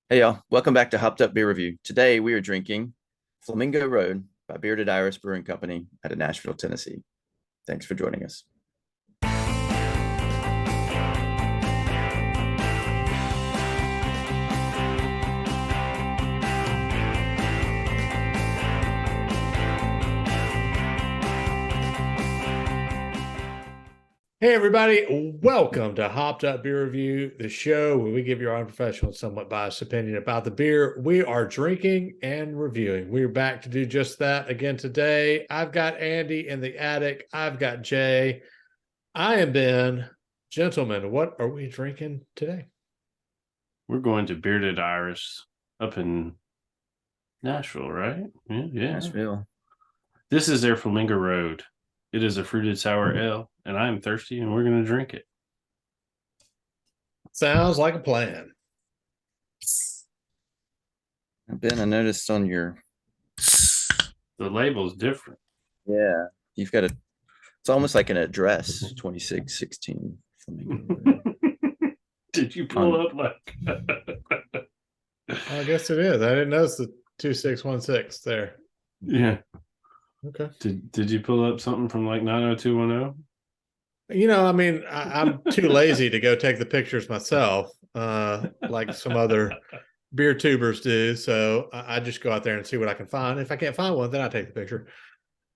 Hey y'all, welcome back to Hopped Up Beer Review. Today we are drinking Flamingo Road by Bearded Iris Brewing Company out of Nashville, Tennessee. Thanks for joining us. Hey everybody, welcome to Hopped Up Beer Review, the show where we give you our unprofessional and somewhat biased opinion about the beer we are drinking and reviewing. We're back to do just that again today. I've got Andy in the attic. I've got Jay. I am Ben. Gentlemen, what are we drinking today? We're going to Bearded Iris up in Nashville, right? Yeah. Nashville. This is their Flamingo Road. It is a fruited sour ale, and I am thirsty, and we're going to drink it. Sounds like a plan. Ben, I noticed on your The label is different. you've got it's almost like an address, 2616 Flamingo Road. Did you pull up like I guess it is. I didn't notice the 2616 there. Yeah. Okay. Did you pull up something from like 90210? I'm too lazy to go take the pictures myself, like some other beer tubers do. So I just go out there and see what I can find. If I can't find one, then I take the picture.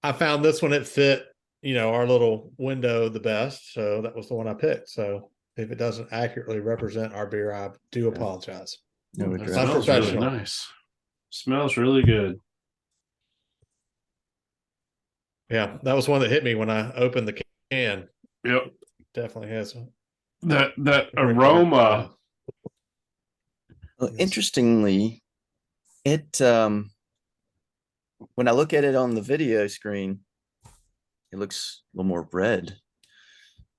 I found this one. It fit, our little window the best. So that was the one I picked. So if it doesn't accurately represent our beer, I do apologize. No That address. smells really nice. Smells really good. Yeah, that was one that hit me when I opened the can. Yep. Definitely has that aroma. Well, interestingly, it when I look at it on the video screen, it looks a little more red,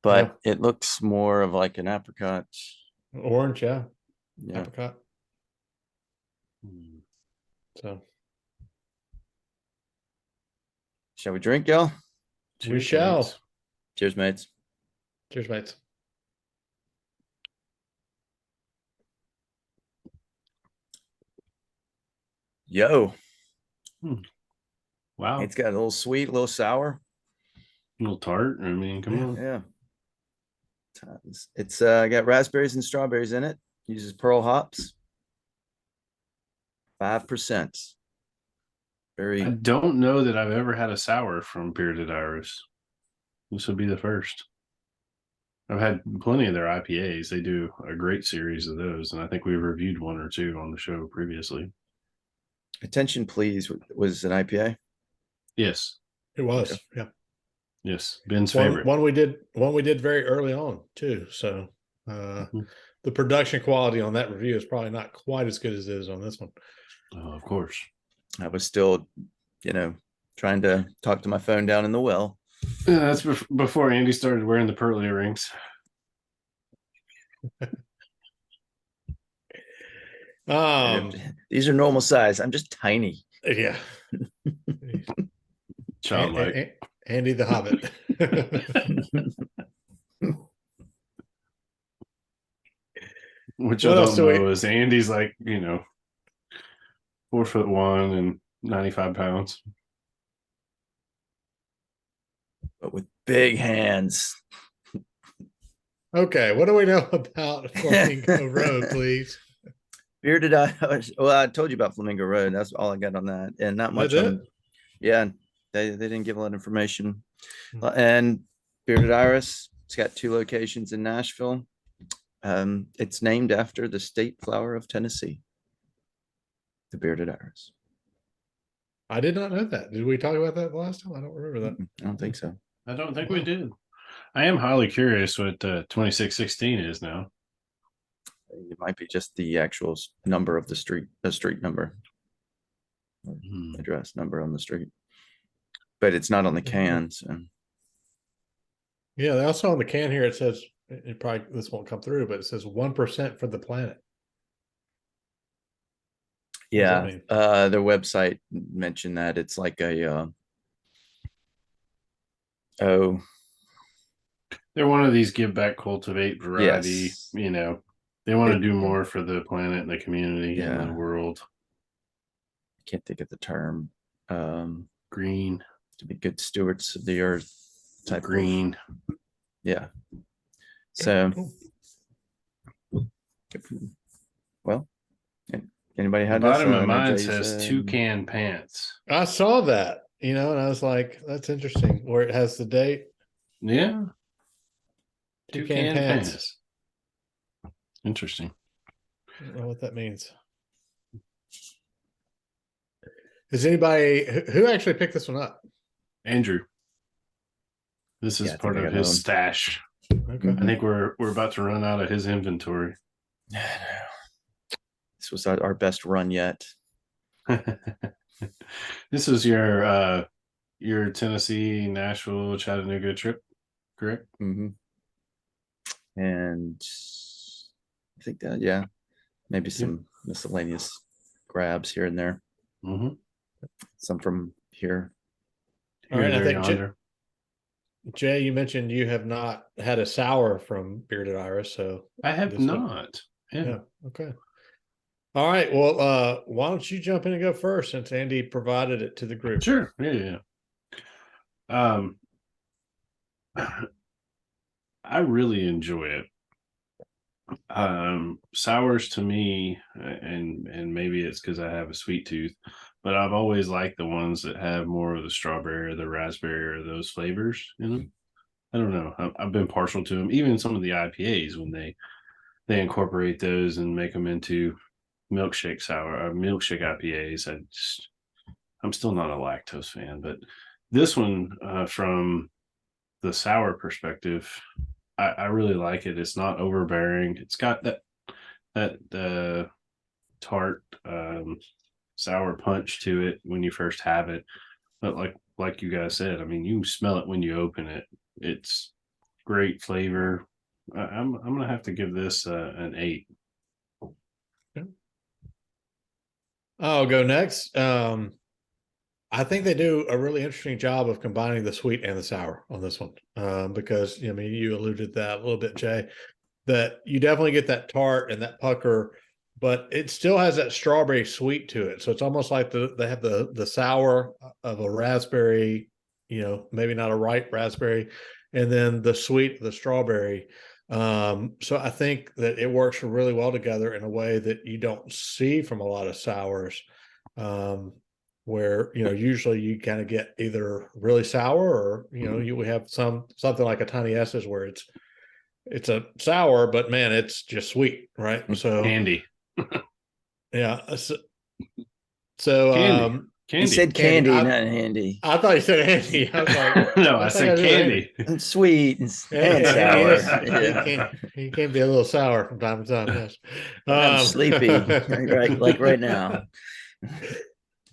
but it looks more of like an apricot. Orange, yeah. Yeah. Apricot. So shall we drink, y'all? We shall. Mates. Cheers, mates. Cheers, mates. Yo. Wow. It's got a little sweet, a little sour. A little tart. I mean, come on. Yeah. It's got raspberries and strawberries in it. Uses pearl hops. 5%. I don't know that I've ever had a sour from Bearded Iris. This would be the first. I've had plenty of their IPAs. They do a great series of those, and I think we've reviewed one or two on the show previously. Attention, please. Was an IPA? Yes, it was. Okay. Yeah. Yes, Ben's favorite. One we did very early on too. So the production quality on that review is probably not quite as good as it is on this one. Of course. I was still, trying to talk to my phone down in the well. That's before Andy started wearing the pearl earrings. These are normal size. I'm just tiny. Yeah. Childlike. Andy the Hobbit. Which I don't know is Andy's like, 4'1" and 95 pounds. But with big hands. Okay, what do we know about Flamingo Road, please? Bearded Iris. Well, I told you about Flamingo Road. That's all I got on that, and not much. Yeah, they didn't give a lot of information. And Bearded Iris, it's got 2 locations in Nashville. It's named after the state flower of Tennessee, the Bearded Iris. I did not know that. Did we talk about that last time? I don't remember that. I don't think so. I don't think we did. I am highly curious what 2616 is now. It might be just the actual number of the street number, address number on the street, but it's not on the can. So. Yeah, also on the can here it says this won't come through, but it says 1% for the planet. Yeah, their website mentioned that it's like a they're one of these give back, cultivate variety, yes. They want to do more for the planet and the community and the world. I can't think of the term. Green. To be good stewards of the earth. Type Green. Yeah. So, well, anybody had the this? bottom of mine says Toucan Pants. I saw that, and I was like, that's interesting. Where it has the date. Yeah. Toucan Pants. Interesting. I don't know what that means. Is anybody who actually picked this one up? Andrew. This is part of his stash. Okay. I think we're about to run out of his inventory. This was our best run yet. This was your Tennessee, Nashville, Chattanooga trip, correct? Mm-hmm. And I think that maybe some miscellaneous grabs here and there. Mm-hmm. Some from here. All right, I think Jay, you mentioned you have not had a sour from Bearded Iris, so I have not. Yeah. Okay. All right. Well, why don't you jump in and go first, since Andy provided it to the group? Sure. Yeah. I really enjoy it. Sours to me, and maybe it's because I have a sweet tooth, but I've always liked the ones that have more of the strawberry or the raspberry or those flavors in them. I don't know. I've been partial to them. Even some of the IPAs, when they incorporate those and make them into milkshake sour or milkshake IPAs. I'm still not a lactose fan, but this one, from the sour perspective, I really like it. It's not overbearing. It's got that tart, sour punch to it when you first have it. But like you guys said, I mean, you smell it when you open it. It's great flavor. I'm gonna have to give this an 8. I'll go next. I think they do a really interesting job of combining the sweet and the sour on this one, because you alluded to that a little bit, Jay, that you definitely get that tart and that pucker, but it still has that strawberry sweet to it. So it's almost like they have the sour of a raspberry, maybe not a ripe raspberry, and then the sweet of the strawberry. So I think that it works really well together in a way that you don't see from a lot of sours, where usually you kind of get either really sour or we have something like a Tiny S's where it's a sour, but man, it's just sweet, right? So candy. Yeah. So candy. He said candy, not handy. I thought he said handy. I was like, no, I said candy. And sweet and sour. He can be a little sour from time to time. Yes. I'm sleepy, right? Like right now.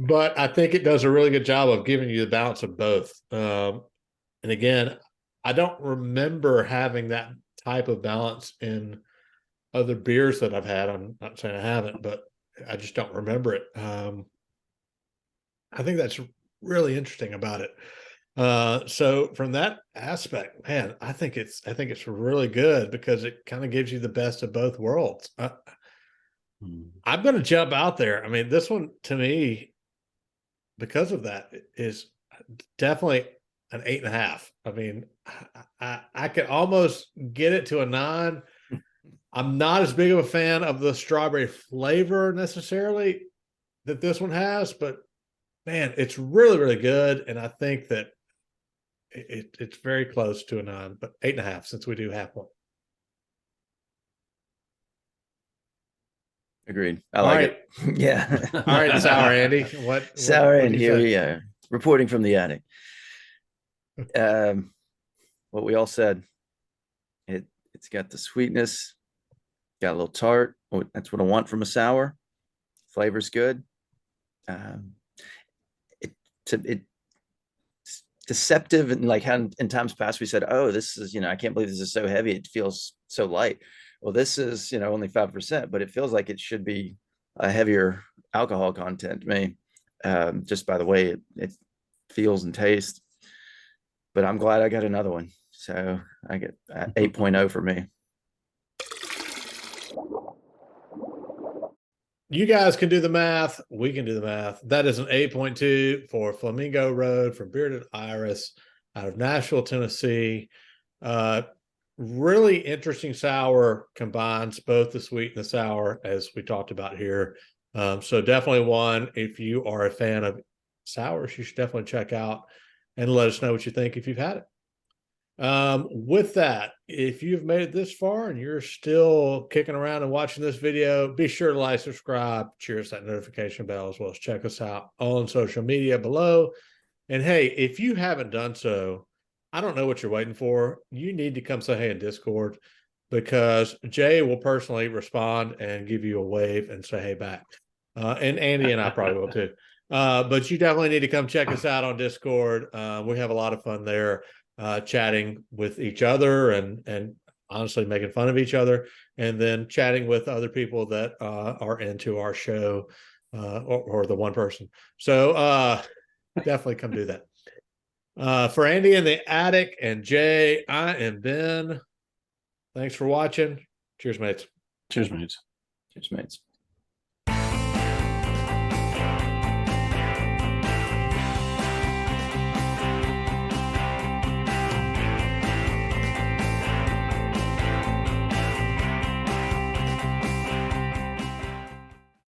But I think it does a really good job of giving you the balance of both. And again, I don't remember having that type of balance in other beers that I've had. I'm not saying I haven't, but I just don't remember it. I think that's really interesting about it. So from that aspect, man, I think it's really good because it kind of gives you the best of both worlds. I'm going to jump out there. I mean, this one to me, because of that, is definitely an 8.5. I mean, I could almost get it to a 9. I'm not as big of a fan of the strawberry flavor necessarily that this one has, but man, it's really, really good. And I think that it's very close to a 9, but 8.5 since we do have one. Agreed. I like it. Yeah. All right, Sour Andy. Sour Andy, here we are, reporting from the attic. What we all said. It's got the sweetness, got a little tart. That's what I want from a sour. Flavor's good. It's deceptive, and like how in times past we said, oh, this is, I can't believe this is so heavy. It feels so light. Well, this is, only 5%, but it feels like it should be a heavier alcohol content to me, just by the way it feels and tastes. But I'm glad I got another one. So I get 8.0 for me. You guys can do the math. We can do the math. That is an 8.2 for Flamingo Road from Bearded Iris out of Nashville, Tennessee. Really interesting sour, combines both the sweet and the sour, as we talked about here. So definitely one, if you are a fan of sours, you should definitely check out and let us know what you think if you've had it. With that, if you've made it this far and you're still kicking around and watching this video, be sure to like, subscribe, cheers that notification bell, as well as check us out on social media below. And hey, if you haven't done so, I don't know what you're waiting for. You need to come say hey in Discord, because Jay will personally respond and give you a wave and say hey back. And Andy and I probably will too. But you definitely need to come check us out on Discord. We have a lot of fun there. Chatting with each other and honestly making fun of each other, and then chatting with other people that are into our show, or the one person. So definitely come do that. For Andy in the attic and Jay, I am Ben. Thanks for watching. Cheers, mates. Cheers, mates. Cheers, mates.